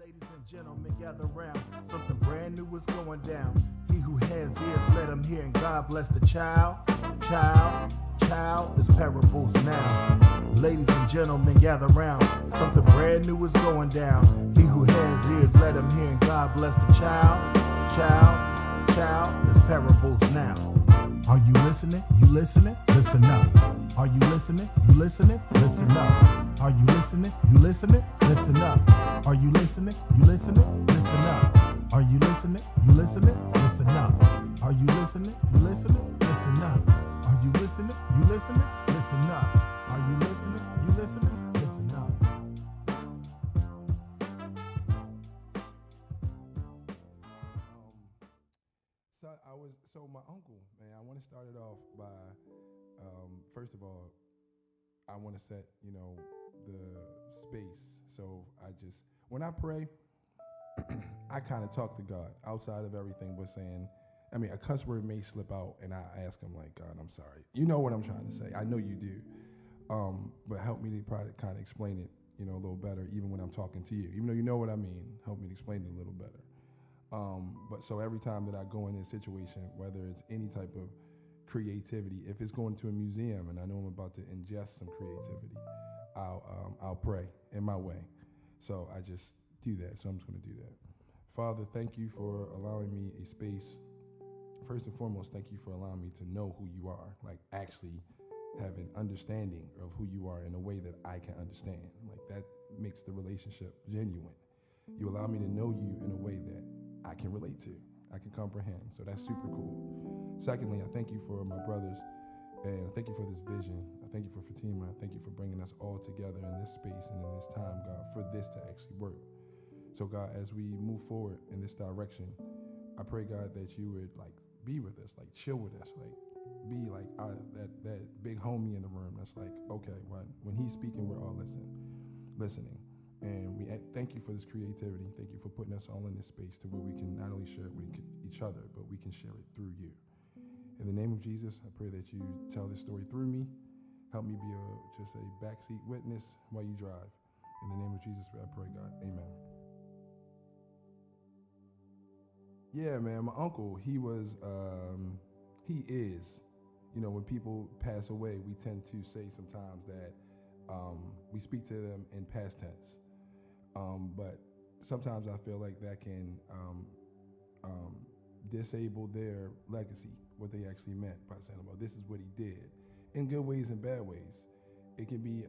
Ladies and gentlemen, gather round. Something brand new is going down. He who has ears, let him hear, and God bless the child. Child, is parables now. Ladies and gentlemen, gather round. Something brand new is going down. He who has ears, let him hear, and God bless the child. Child, is parables now. Are you listening? You listening? Listen up. Are you listening? You listening? Listen up. Are you listening? You listening? Listen up. Are you listening? You listening? Listen up. Are you listening? You listening? Listen up. Are you listening? You listening? Listen up. Are you listening? You listening? Listen up. Are you listening? You listening? Listen up. So my uncle, man, I want to start it off by, first of all, I want to set, the space. So when I pray, I kind of talk to God outside of everything but saying, a cuss word may slip out and I ask him like, God, I'm sorry. You know what I'm trying to say. I know you do. But help me to probably kind of explain it, a little better, even when I'm talking to you. Even though you know what I mean, help me to explain it a little better. But so every time that I go in this situation, whether it's any type of creativity, if it's going to a museum and I know I'm about to ingest some creativity, I'll pray in my way. So I just do that. So I'm just going to do that. Father, thank you for allowing me a space. First and foremost, thank you for allowing me to know who you are, like actually have an understanding of who you are in a way that I can understand. Like that makes the relationship genuine. You allow me to know you in a way that I can relate to, I can comprehend. So that's super cool. Secondly, I thank you for my brothers, and I thank you for this vision. I thank you for Fatima. I thank you for bringing us all together in this space and in this time, God, for this to actually work. So God, as we move forward in this direction, I pray, God, that you would be with us, chill with us, be that big homie in the room that's okay, when he's speaking, we're all listening. And we thank you for this creativity. Thank you for putting us all in this space to where we can not only share it with each other, but we can share it through you. In the name of Jesus, I pray that you tell this story through me. Help me be just a backseat witness while you drive. In the name of Jesus, I pray, God. Amen. Yeah, man, my uncle, he is, when people pass away, we tend to say sometimes that we speak to them in past tense. But sometimes I feel like that can disable their legacy, what they actually meant by saying, well, this is what he did, in good ways and bad ways. It can be,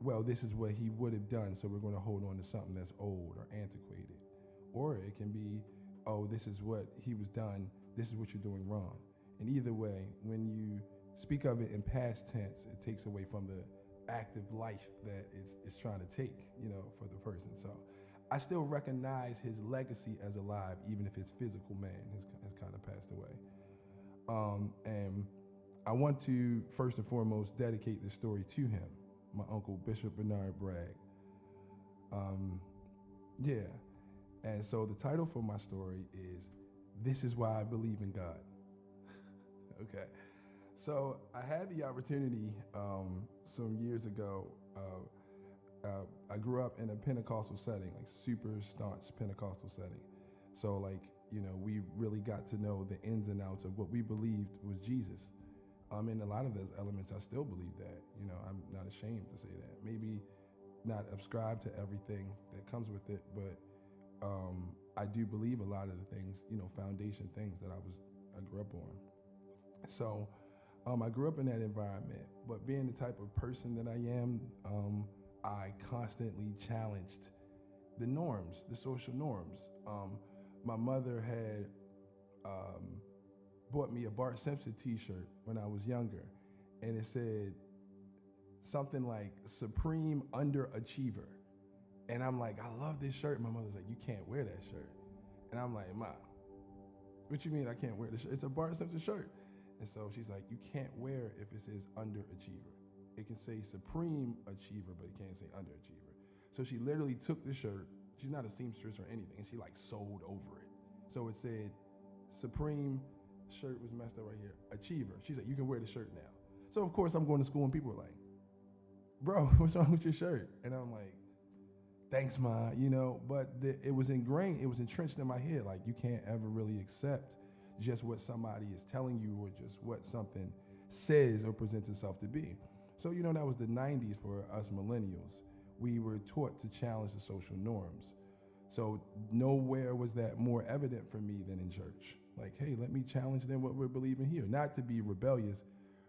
well, this is what he would have done, so we're going to hold on to something that's old or antiquated. Or it can be, oh, this is what he was done, this is what you're doing wrong. And either way, when you speak of it in past tense, it takes away from the active life that it's trying to take, for the person. So I still recognize his legacy as alive, even if his physical man has kind of passed away. And I want to, first and foremost, dedicate this story to him, my uncle, Bishop Bernard Bragg. Yeah. And so the title for my story is, This Is Why I Believe in God. Okay. So I had the opportunity some years ago. I grew up in a Pentecostal setting, super staunch Pentecostal setting. So we really got to know the ins and outs of what we believed was Jesus. In a lot of those elements, I still believe that. I'm not ashamed to say that. Maybe not subscribe to everything that comes with it, but I do believe a lot of the things, foundation things that I grew up on. So I grew up in that environment, but being the type of person that I am, I constantly challenged the norms, the social norms. My mother had bought me a Bart Simpson t-shirt when I was younger, and it said something like Supreme Underachiever. And I'm like, I love this shirt. My mother's like, you can't wear that shirt. And I'm like, Ma, what you mean I can't wear this shirt? It's a Bart Simpson shirt. And so she's like, you can't wear if it says underachiever. It can say Supreme Achiever, but it can't say underachiever. So she literally took the shirt. She's not a seamstress or anything. And she sewed over it. So it said Supreme, shirt was messed up right here, Achiever. She's like, you can wear the shirt now. So of course I'm going to school and people are like, bro, what's wrong with your shirt? And I'm like, thanks, Ma, but it was ingrained, it was entrenched in my head. Like, you can't ever really accept just what somebody is telling you or just what something says or presents itself to be. So, that was the 90s for us millennials. We were taught to challenge the social norms. So nowhere was that more evident for me than in church. Like, hey, let me challenge them what we're believing here. Not to be rebellious.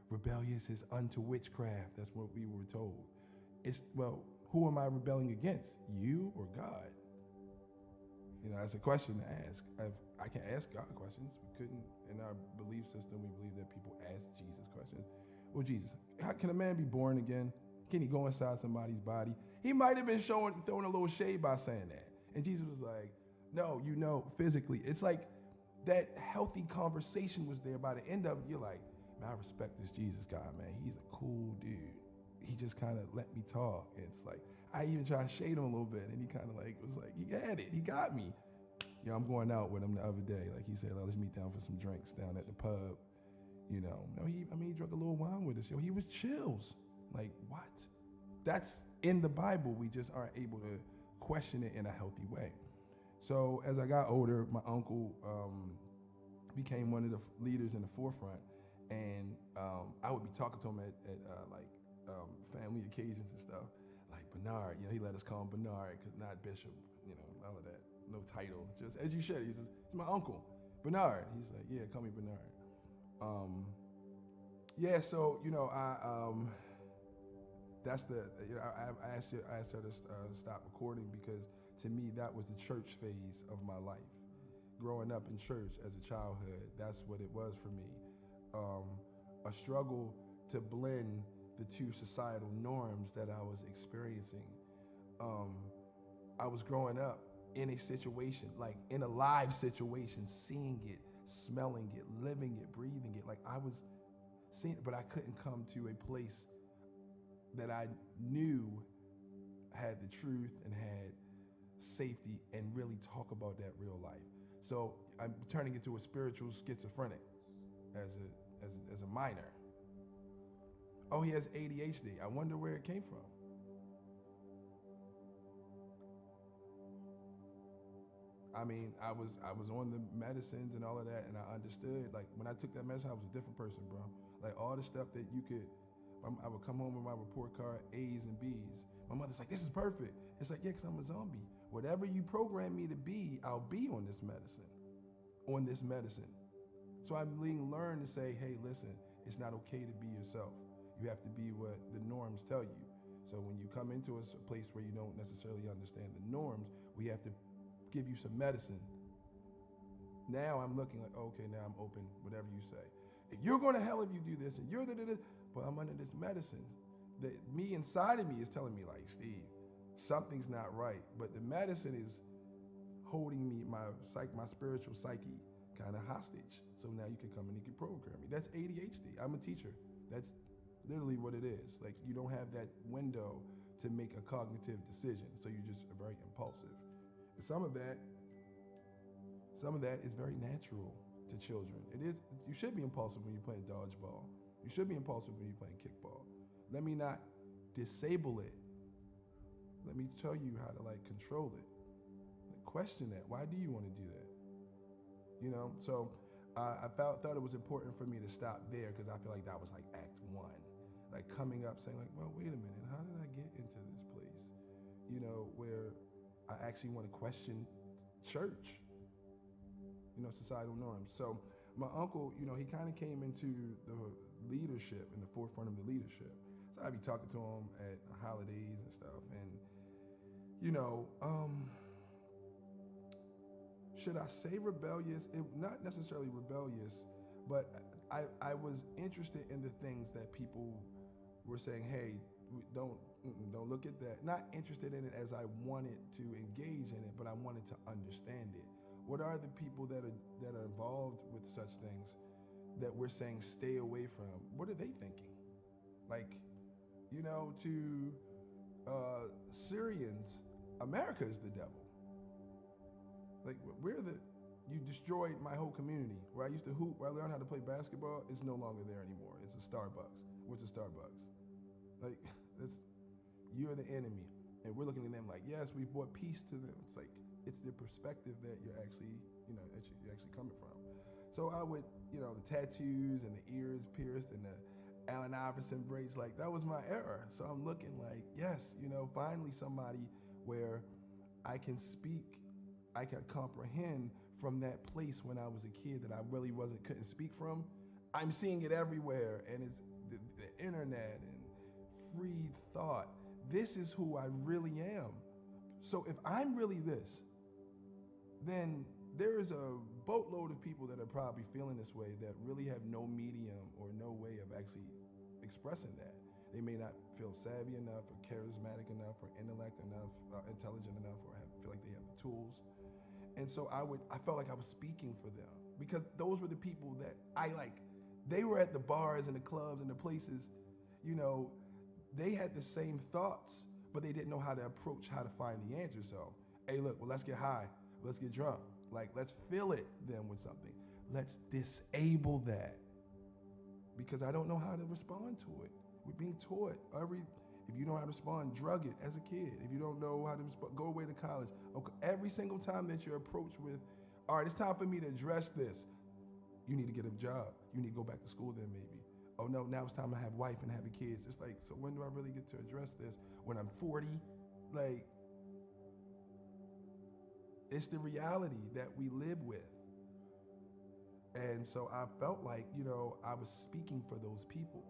Rebellious is unto witchcraft. That's what we were told. Well, who am I rebelling against? You or God? That's a question to ask. I can ask God questions. We couldn't, in our belief system, we believe that people ask Jesus questions. Well, Jesus, how can a man be born again? Can he go inside somebody's body? He might have been throwing a little shade by saying that. And Jesus was like, no, physically. It's like that healthy conversation was there. By the end of it, you're like, man, I respect this Jesus guy, man. He's a cool dude. He just kind of let me talk. And it's like, I even tried to shade him a little bit. And he kind of was like, he had it. He got me. I'm going out with him the other day. Like he said, let's meet down for some drinks down at the pub. He drank a little wine with us. He was chills. Like, what? That's in the Bible. We just aren't able to question it in a healthy way. So as I got older, my uncle became one of the leaders in the forefront, and I would be talking to him at family occasions and stuff. Like Bernard, he let us call him Bernard, because not Bishop, all of that, no title, just as you should. He says, it's my uncle, Bernard. He's like, yeah, call me Bernard. That's I asked her to stop recording because to me that was the church phase of my life. Growing up in church as a childhood, that's what it was for me. A struggle to blend the two societal norms that I was experiencing. I was growing up in a situation, like in a live situation, seeing it, smelling it, living it, breathing it. Like I was seeing it, but I couldn't come to a place that I knew had the truth and had safety and really talk about that real life. So I'm turning into a spiritual schizophrenic as a minor. Oh, he has ADHD. I wonder where it came from. I mean, I was on the medicines and all of that, and I understood. Like when I took that medicine, I was a different person, bro. Like all the stuff that you could. I would come home with my report card, A's and B's. My mother's like, this is perfect. It's like, yeah, because I'm a zombie. Whatever you program me to be, I'll be on this medicine. So I'm learn to say, hey, listen, it's not okay to be yourself. You have to be what the norms tell you. So when you come into a place where you don't necessarily understand the norms, we have to give you some medicine. Now I'm looking like, okay, now I'm open, whatever you say. You're going to hell if you do this, and you're but I'm under this medicine that me inside of me is telling me like, Steve, something's not right. But the medicine is holding me, my spiritual psyche kind of hostage. So now you can come and you can program me. That's ADHD. I'm a teacher. That's literally what it is. Like you don't have that window to make a cognitive decision. So you're just very impulsive. And some of that is very natural to children. It is. You should be impulsive when you're playing dodgeball. You should be impulsive when you're playing kickball. Let me not disable it. Let me tell you how to control it. Question that. Why do you want to do that? So I thought it was important for me to stop there because I feel like that was like act one. Like coming up saying like, well, wait a minute, how did I get into this place? Where I actually want to question church, societal norms. So my uncle, he kind of came into the leadership, in the forefront of the leadership. So I'd be talking to him at holidays and stuff. And, should I say rebellious? Not necessarily rebellious, but I was interested in the things that people were saying, hey, don't look at that. Not interested in it as I wanted to engage in it, but I wanted to understand it. What are the people that are involved with such things that we're saying stay away from? What are they thinking? To Syrians, America is the devil. You destroyed my whole community. Where I used to hoop, where I learned how to play basketball, it's no longer there anymore. It's a Starbucks. What's a Starbucks? You're the enemy. And we're looking at them like, yes, we brought peace to them. It's like, it's the perspective that you're actually, that you're actually coming from. So I would, the tattoos and the ears pierced and the Allen Iverson braids, like that was my era. So I'm looking like, yes, finally somebody where I can speak, I can comprehend from that place when I was a kid that I really couldn't speak from. I'm seeing it everywhere, and it's the internet and free thought. This is who I really am. So if I'm really this, then there is a boatload of people that are probably feeling this way that really have no medium or no way of actually expressing that. They may not feel savvy enough or charismatic enough or intelligent enough or feel like they have the tools. And so I felt like I was speaking for them because those were the people that they were at the bars and the clubs and the places, they had the same thoughts, but they didn't know how to approach, how to find the answer. So, hey, look, well, let's get high. Let's get drunk. Like, let's fill it then with something. Let's disable that because I don't know how to respond to it. We're being taught if you know how to respond, drug it as a kid. If you don't know how to respond, go away to college. Okay, every single time that you're approached with, all right, it's time for me to address this. You need to get a job. You need to go back to school then maybe. Oh no, now it's time to have a wife and have kids. It's like, so when do I really get to address this? When I'm 40? Like, it's the reality that we live with. And so I felt like, I was speaking for those people.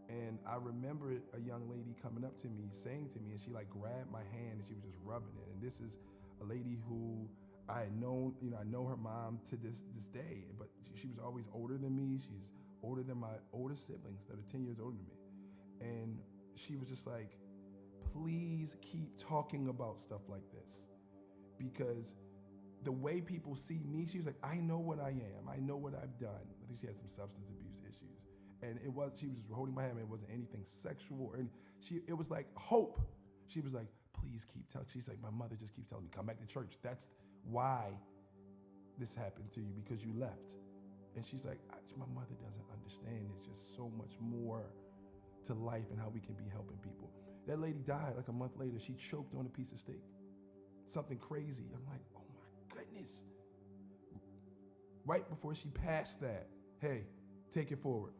And I remember a young lady coming up to me, saying to me, and she grabbed my hand and she was just rubbing it. And this is a lady who I had known, I know her mom to this day, but she was always older than me. She's older than my older siblings that are 10 years older than me. And she was just like, please keep talking about stuff like this. Because the way people see me, she was like, I know what I am. I know what I've done. I think she had some substance abuse issues. And she was just holding my hand. It wasn't anything sexual or it was like hope. She was like, please keep telling. She's like, my mother just keeps telling me, come back to church. That's why this happened to you, because you left. And she's like, my mother doesn't understand. It's just so much more to life and how we can be helping people. That lady died like a month later. She choked on a piece of steak. Something crazy. I'm like, oh my goodness. Right before she passed that, hey, take it forward.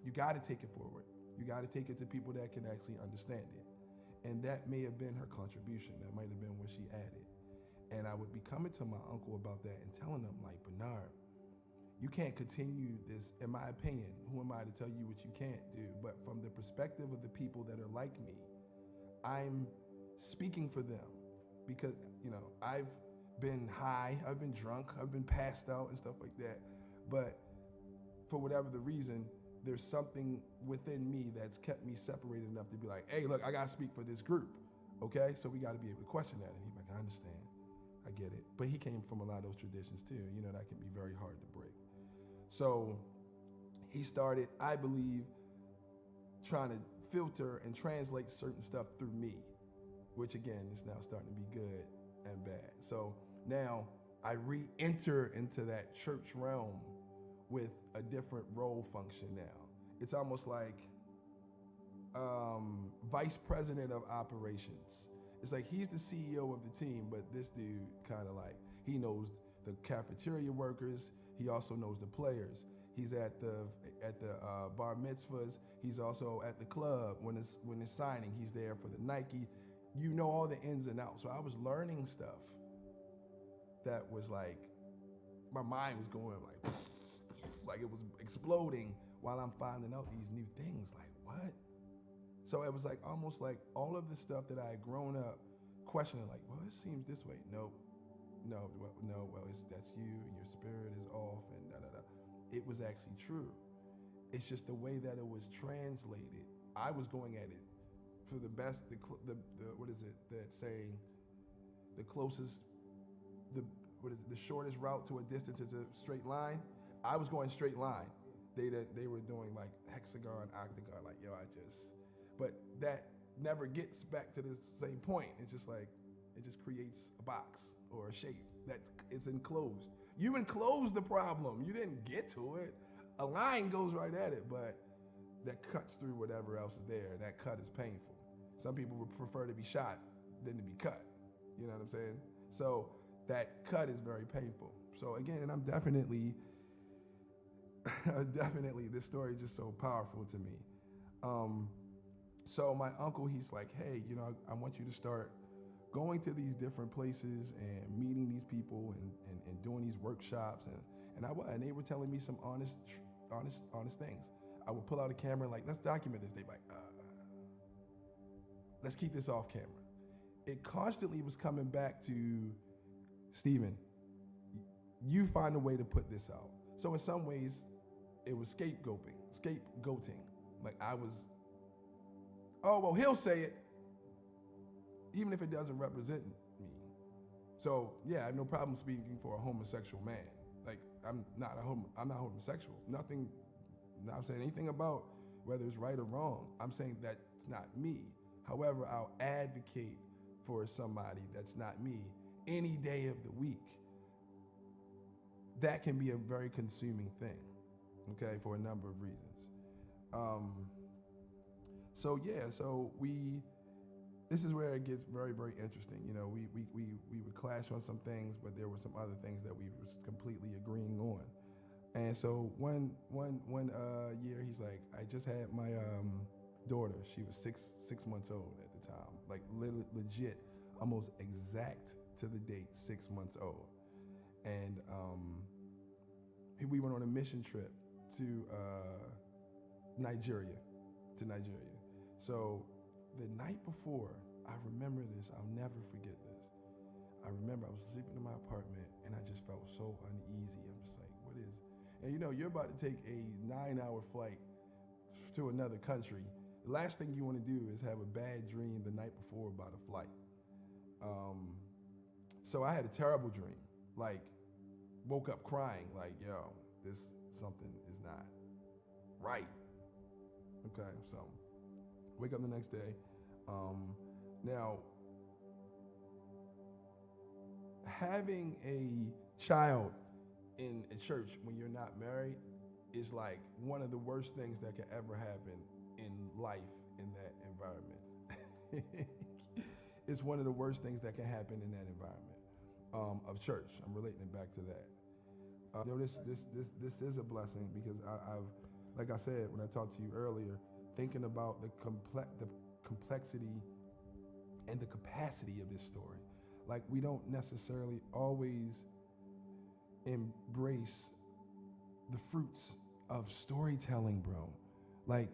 You got to take it forward. You got to take it to people that can actually understand it. And that may have been her contribution. That might have been what she added. And I would be coming to my uncle about that and telling him, like, Bernard, you can't continue this, in my opinion. Who am I to tell you what you can't do? But from the perspective of the people that are like me, I'm speaking for them because, I've been high, I've been drunk, I've been passed out and stuff like that. But for whatever the reason, there's something within me that's kept me separated enough to be like, hey, look, I got to speak for this group, okay? So we got to be able to question that. And he's like, I understand, I get it. But he came from a lot of those traditions too, that can be very hard to break. So he started, I believe, trying to filter and translate certain stuff through me, which again is now starting to be good and bad. So now I re-enter into that church realm with a different role function now. It's almost like vice president of operations. It's like he's the CEO of the team, but this dude kind of like, he knows the cafeteria workers, he also knows the players. He's at the bar mitzvahs, he's also at the club when it's signing, he's there for the Nike. All the ins and outs. So I was learning stuff that was like, my mind was going like it was exploding while I'm finding out these new things. Like, what? So it was like almost like all of the stuff that I had grown up questioning, like, well, it seems this way. Nope. No, well, that's you and your spirit is off and da-da-da. It was actually true. It's just the way that it was translated. I was going at it for the best, the what is it, that saying, the closest, the shortest route to a distance is a straight line. I was going straight line. They were doing like hexagon, octagon, like, but that never gets back to the same point. It's just like, it just creates a box or a shape that is enclosed. You enclosed the problem. You didn't get to it. A line goes right at it, but that cuts through whatever else is there. That cut is painful. Some people would prefer to be shot than to be cut. You know what I'm saying? So that cut is very painful. So again, and I'm definitely, this story is just so powerful to me. So my uncle, he's like, hey, you know, I want you to start going to these different places and meeting these people and doing these workshops. And they were telling me some honest things. I would pull out a camera and like, let's document this. They'd be like, let's keep this off camera. It constantly was coming back to, Stephen, you find a way to put this out. So in some ways, it was scapegoating. Like I was, oh, well, he'll say it, even if it doesn't represent me. So yeah, I have no problem speaking for a homosexual man. Like I'm not homosexual. Not saying anything about whether it's right or wrong. I'm saying that's not me. However, I'll advocate for somebody that's not me any day of the week. That can be a very consuming thing, okay, for a number of reasons. This is where it gets very, very interesting. You know, we would clash on some things, but there were some other things that we was completely agreeing on. And so one year, he's like, I just had my daughter. She was six months old at the time, like legit, almost exact to the date, 6 months old. And we went on a mission trip to Nigeria. So the night before, I remember this, I'll never forget this. I remember I was sleeping in my apartment and I just felt so uneasy. I'm just like, what is, and you know, you're about to take a 9-hour flight to another country. The last thing you want to do is have a bad dream the night before about a flight. So I had a terrible dream, like woke up crying, like, yo, something is not right. Okay, so wake up the next day. Now, having a child in a church when you're not married is like one of the worst things that could ever happen in life in that environment. It's one of the worst things that can happen in that environment of church. I'm relating it back to that. This is a blessing because I've, like I said when I talked to you earlier, thinking about the complexity and the capacity of this story. Like we don't necessarily always embrace the fruits of storytelling, bro. Like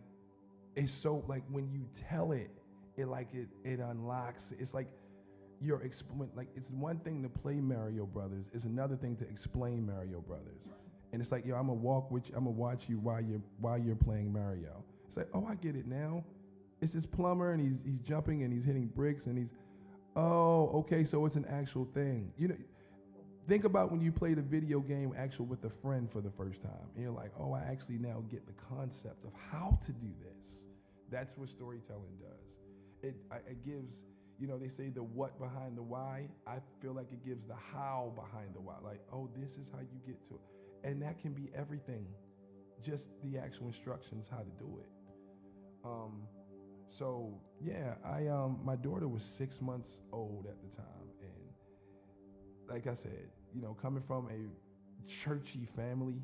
it's so, like when you tell it, it unlocks. It's like you're like it's one thing to play Mario Brothers, it's another thing to explain Mario Brothers. And it's like, yo, I'm gonna watch you while you're playing Mario. It's like, oh, I get it now. It's this plumber and he's jumping and he's hitting bricks and oh, okay, so it's an actual thing. You know, think about when you played a video game with a friend for the first time. And you're like, oh, I actually now get the concept of how to do this. That's what storytelling does. It gives, you know, they say the what behind the why. I feel like it gives the how behind the why. Like, oh, this is how you get to it. And that can be everything. Just the actual instructions how to do it. So yeah, my daughter was 6 months old at the time, and like I said, you know, coming from a churchy Family,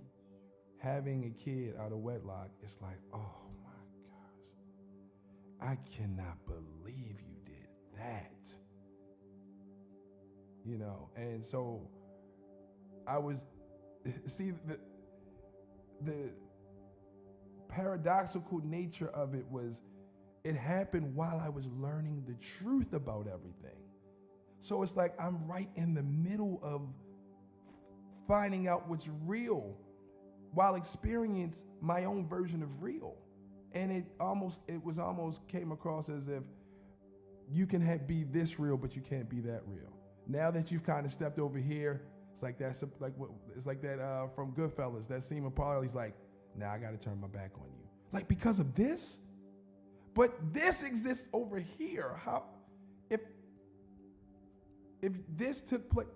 having a kid out of wedlock, it's like, oh my gosh, I cannot believe you did that. You know, and so I was, see, the paradoxical nature of it was, it happened while I was learning the truth about everything. So it's like I'm right in the middle of finding out what's real while experiencing my own version of real. And it almost came across as if you can be this real, but you can't be that real. Now that you've kind of stepped over here, it's like that from Goodfellas, that scene with Paul, he's like, now I got to turn my back on you. Like, because of this? But this exists over here. How, if this took place,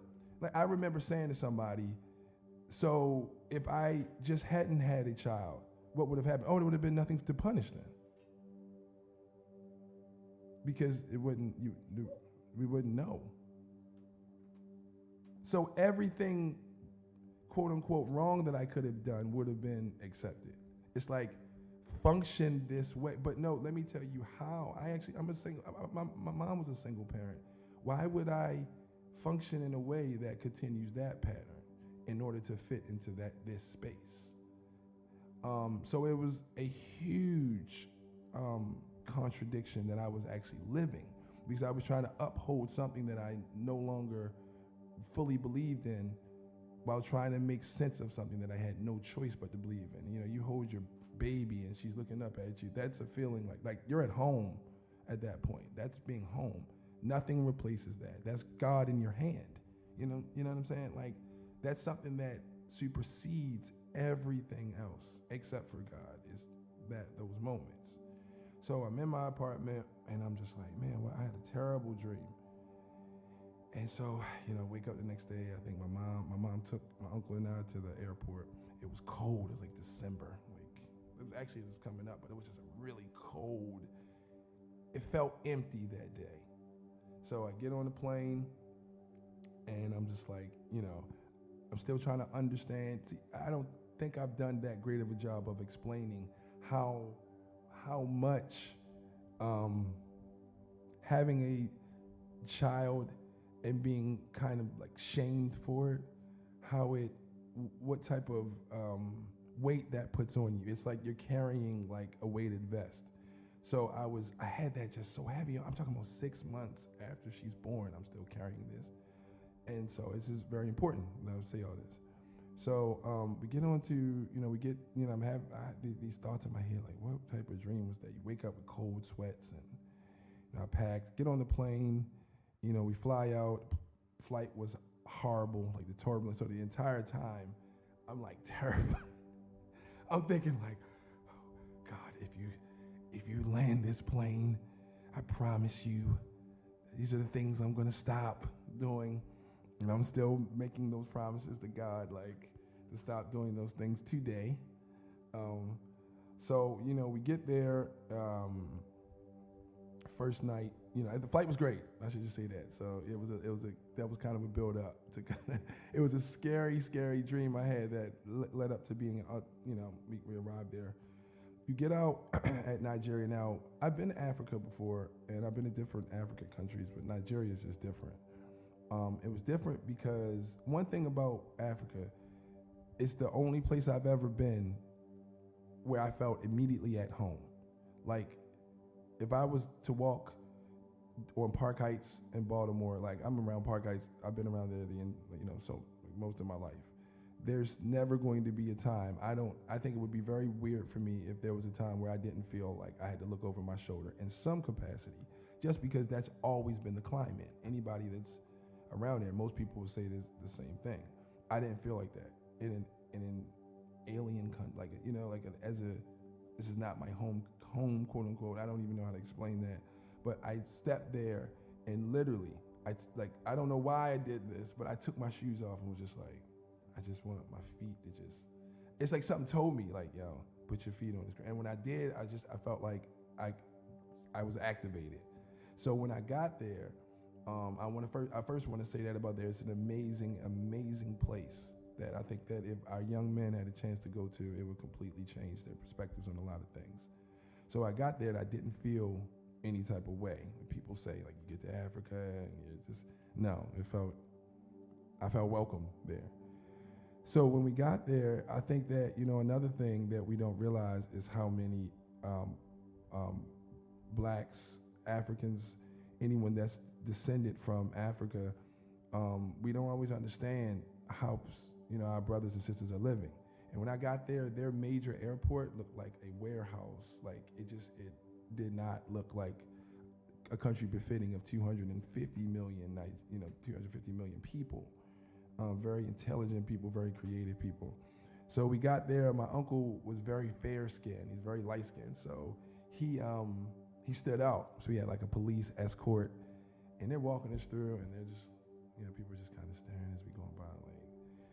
like I remember saying to somebody, so if I just hadn't had a child, what would have happened? Oh, there would have been nothing to punish then. Because it wouldn't, we wouldn't know. So everything, quote unquote, wrong that I could have done would have been accepted. It's like, function this way. But no, let me tell you how. I'm a single, my mom was a single parent. Why would I function in a way that continues that pattern in order to fit into this space? So it was a huge contradiction that I was actually living, because I was trying to uphold something that I no longer fully believed in, while trying to make sense of something that I had no choice but to believe in. You know, you hold your baby and she's looking up at you. That's a feeling like you're at home at that point. That's being home. Nothing replaces that. That's God in your hand. You know what I'm saying? Like, that's something that supersedes everything else except for God, is those moments. So I'm in my apartment and I'm just like, man, well, I had a terrible dream. And so, wake up the next day. I think my mom took my uncle and I to the airport. It was cold. It was like December. It was coming up, but it was just a really cold. It felt empty that day. So I get on the plane and I'm just like, I'm still trying to understand. See, I don't think I've done that great of a job of explaining how much having a child and being kind of like shamed for it, what type of weight that puts on you. It's like you're carrying like a weighted vest. So I had that just so heavy. I'm talking about 6 months after she's born, I'm still carrying this. And so this is very important that I say all this. So we get on to, I'm having these thoughts in my head, like, what type of dream was that? You wake up with cold sweats, and I packed, get on the plane, we fly out. Flight was horrible, like the turbulence. So the entire time, I'm like terrified. I'm thinking like, oh God, if you land this plane, I promise you, these are the things I'm gonna stop doing. And I'm still making those promises to God, like to stop doing those things today. So we get there. First night, the flight was great. I should just say that. So that was kind of a build up to it was a scary dream I had that led up to being, we arrived there. You get out at Nigeria. Now, I've been to Africa before, and I've been to different African countries, but Nigeria is just different. It was different because one thing about Africa, it's the only place I've ever been where I felt immediately at home. Like, if I was to walk on Park Heights in Baltimore, like I'm around Park Heights, I've been around there so most of my life. There's never going to be a time, I think it would be very weird for me if there was a time where I didn't feel like I had to look over my shoulder in some capacity, just because that's always been the climate. Anybody that's around there, most people would say the same thing. I didn't feel like that in an alien country, this is not my home, quote unquote. I don't even know how to explain that. But I stepped there and literally, I don't know why I did this, but I took my shoes off and was just like, I just want my feet to it's like something told me, like, yo, put your feet on this ground. And when I did, I felt like I was activated. So when I got there, I first want to say that about there, it's an amazing, amazing place that I think that if our young men had a chance to go to, it would completely change their perspectives on a lot of things. So I got there and I didn't feel any type of way. When people say, like, you get to Africa and you're just, no, I felt welcome there. So when we got there, I think that, another thing that we don't realize is how many blacks, Africans, anyone that's descended from Africa, we don't always understand how, our brothers and sisters are living. And when I got there, their major airport looked like a warehouse. Like, it did not look like a country befitting of 250 million people. Very intelligent people, very creative people. So we got there. My uncle was very fair-skinned. He's very light-skinned. So he stood out. So we had like a police escort, and they're walking us through, and they're just, people are just kind of staring as we going by.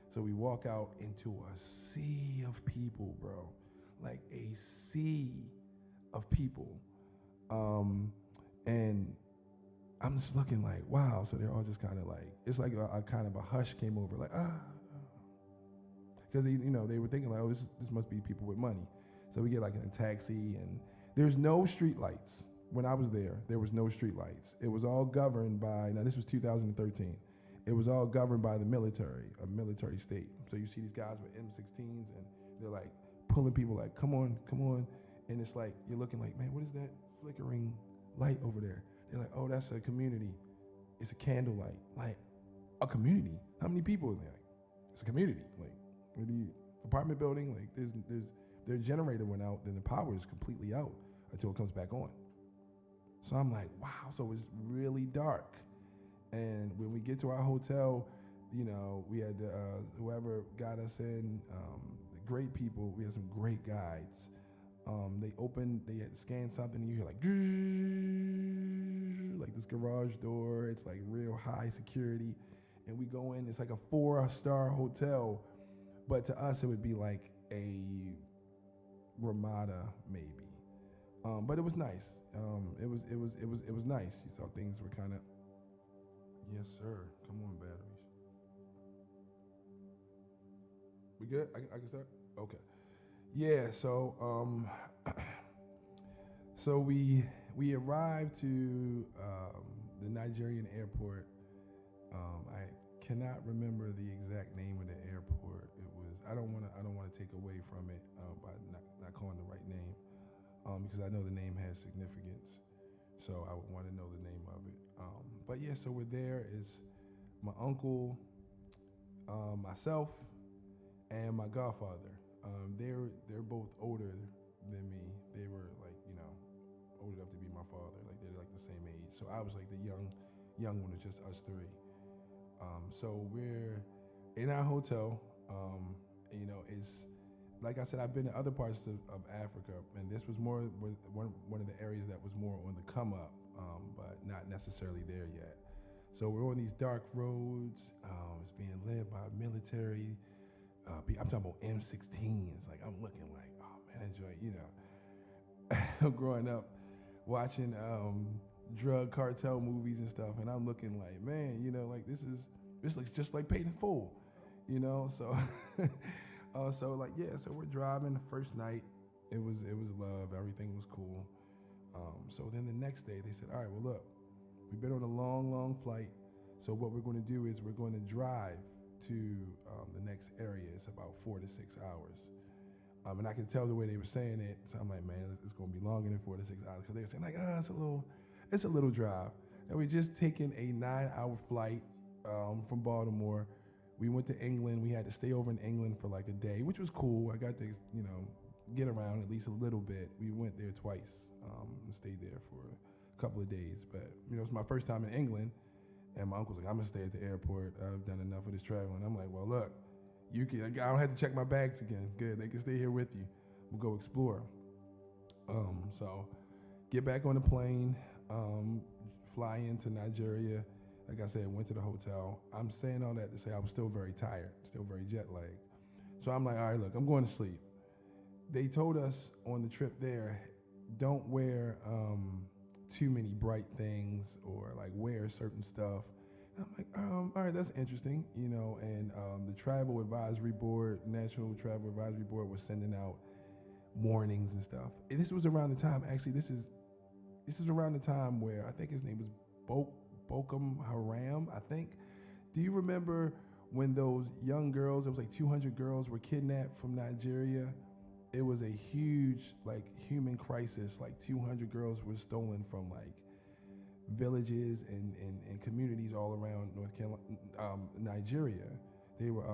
So we walk out into a sea of people, bro, like a sea of people. And I'm just looking like, wow. So they're all just kind of like, it's like a kind of a hush came over, like, because they were thinking like, oh, this must be people with money. So we get like in a taxi, and there's no street lights. When I was there was no street lights. It was all governed by, now this was 2013. It was all governed by the military, a military state. So you see these guys with M16s, and they're like pulling people like, come on, come on. And it's like, you're looking like, man, what is that flickering light over there? They're like, oh, that's a community. It's a candlelight. Like, a community? How many people are there? Like, it's a community. Like, the apartment building, like, their generator went out, then the power is completely out until it comes back on. So I'm like, wow, so it's really dark. And when we get to our hotel, we had whoever got us in, great people. We had some great guides. They had scanned something, and you hear like this garage door. It's like real high security. And we go in, it's like a 4-star hotel, but to us it would be like a Ramada maybe. But it was nice. It was nice. You saw things were kind of, yes sir. Come on, batteries. We good? I can start? Okay. Yeah, so so we arrived to the Nigerian airport. I cannot remember the exact name of the airport. It was, I don't want to take away from it by not calling the right name, because I know the name has significance. So I would want to know the name of it. But yeah, so we're there. It's my uncle, myself, and my godfather. They're both older than me. They were like, old enough to be my father. Like, they're like the same age. So I was like the young one. It's just us three. So we're in our hotel. It's like I said, I've been to other parts of Africa, and this was one of the areas that was more on the come up, but not necessarily there yet. So we're on these dark roads. It's being led by military. I'm talking about M16s. Like, I'm looking like, oh man, that joint, I'm growing up watching drug cartel movies and stuff, and I'm looking like, man, like this looks just like Paid in Full, so so like, yeah, so we're driving the first night. It was love, everything was cool. So then the next day they said, all right, well look, we've been on a long flight, so what we're going to do is we're going to drive to the next area. It's about 4 to 6 hours. And I could tell the way they were saying it, so I'm like, man, it's going to be longer than 4 to 6 hours, because they were saying like, it's a little drive. And we just taken a 9-hour flight from Baltimore. We went to England. We had to stay over in England for like a day, which was cool. I got to, get around at least a little bit. We went there twice and stayed there for a couple of days. But, it was my first time in England. And my uncle's like, I'm going to stay at the airport. I've done enough of this traveling. I'm like, well, look, I don't have to check my bags again. Good. They can stay here with you. We'll go explore. So get back on the plane, fly into Nigeria. Like I said, went to the hotel. I'm saying all that to say I was still very tired, still very jet lagged. So I'm like, all right, look, I'm going to sleep. They told us on the trip there, don't wear too many bright things or like wear certain stuff. And I'm like, all right, that's interesting, and the Travel Advisory Board, National Travel Advisory Board, was sending out warnings and stuff. And this was around the time, actually, this is around the time where I think his name was Boko Haram, I think. Do you remember when those young girls, it was like 200 girls, were kidnapped from Nigeria? It was a huge, like, human crisis. Like, 200 girls were stolen from, like, villages and communities all around North Carolina, Nigeria. They were,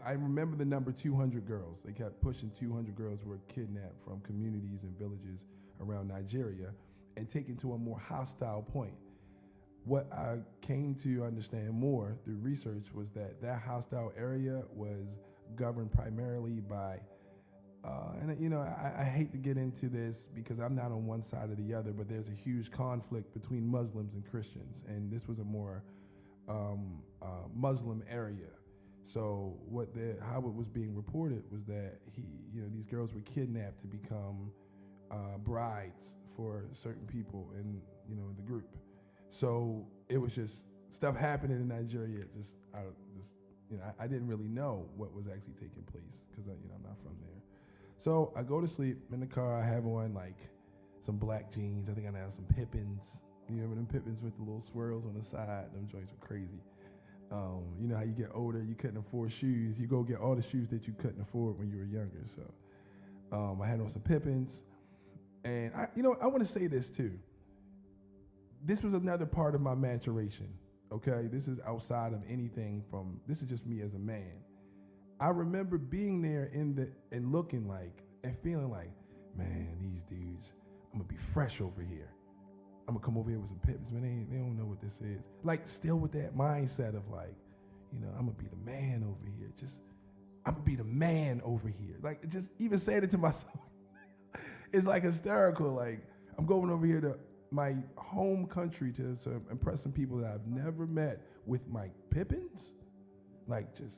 I remember the number 200 girls. They kept pushing 200 girls were kidnapped from communities and villages around Nigeria and taken to a more hostile point. What I came to understand more through research was that hostile area was governed primarily by, I hate to get into this because I'm not on one side or the other, but there's a huge conflict between Muslims and Christians, and this was a more Muslim area. So how it was being reported was that these girls were kidnapped to become brides for certain people in, the group. So it was just stuff happening in Nigeria. I didn't really know what was actually taking place because I'm not from there. So I go to sleep in the car. I have on like some black jeans. I think I have some Pippins. You remember them Pippins with the little swirls on the side? Them joints were crazy. You know how you get older, you couldn't afford shoes. You go get all the shoes that you couldn't afford when you were younger. So I had on some Pippins. And I want to say this too. This was another part of my maturation, okay? This is outside of anything this is just me as a man. I remember being there and looking like, and feeling like, man, these dudes, I'm gonna be fresh over here. I'm gonna come over here with some Pippins, man, they don't know what this is. Like, still with that mindset of like, I'm gonna be the man over here. I'm gonna be the man over here. Like, just even saying it to myself, it's like hysterical. Like, I'm going over here to my home country to impress some people that I've never met with my Pippins. Like, just,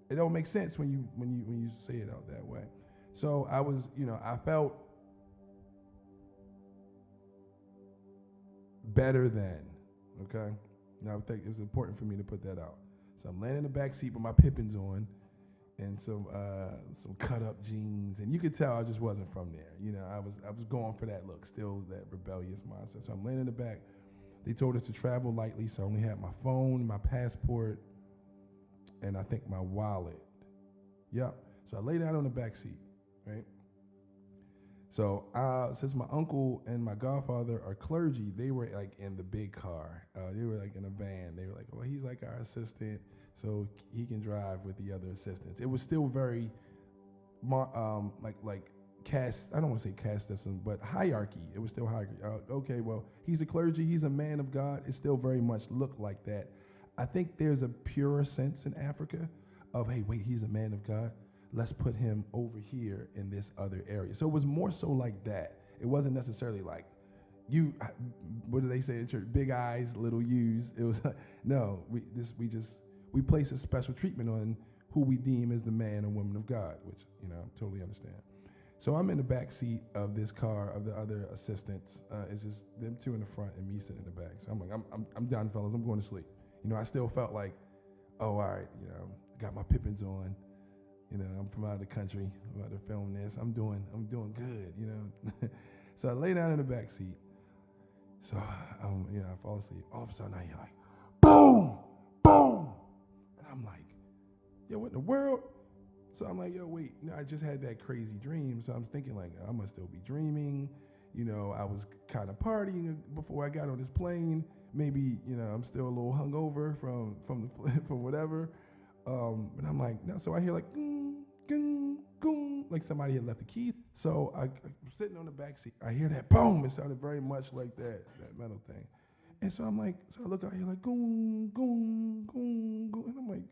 it don't make sense when you say it out that way. So I was, I felt better than, okay? Now I think it was important for me to put that out. So I'm laying in the back seat with my Pippins on and some cut up jeans, and you could tell I just wasn't from there. I was going for that look, still that rebellious mindset. So I'm laying in the back. They told us to travel lightly, so I only had my phone, my passport, and I think my wallet. Yep. So I lay down on the back seat, right? So since my uncle and my godfather are clergy, they were like in the big car. They were like in a van. They were like, well, he's like our assistant, so he can drive with the other assistants. It was still very like caste. I don't want to say caste system, but hierarchy. It was still hierarchy. Okay, well, he's a clergy. He's a man of God. It still very much looked like that. I think there's a purer sense in Africa of, hey, wait, he's a man of God. Let's put him over here in this other area. So it was more so like that. It wasn't necessarily like, what do they say in church? Big eyes, little U's. It was like, no, we place a special treatment on who we deem as the man or woman of God, which, I totally understand. So I'm in the back seat of this car of the other assistants. It's just them two in the front and me sitting in the back. So I'm like, I'm done, fellas. I'm going to sleep. I still felt like, oh, all right, I got my Pippins on. I'm from out of the country. I'm about to film this. I'm doing good, So I lay down in the back seat. So I fall asleep. All of a sudden I hear like, boom, boom. And I'm like, yo, what in the world? So I'm like, yo, wait, I just had that crazy dream. So I'm thinking like, I must still be dreaming. I was kind of partying before I got on this plane. Maybe, I'm still a little hungover from whatever. And I'm like, no. So I hear like, goong, goong, like somebody had left the key. So I'm sitting on the back seat. I hear that boom. It sounded very much like that metal thing. And so I'm like, so I look out here like, goong, goong, goong, goong. And I'm like,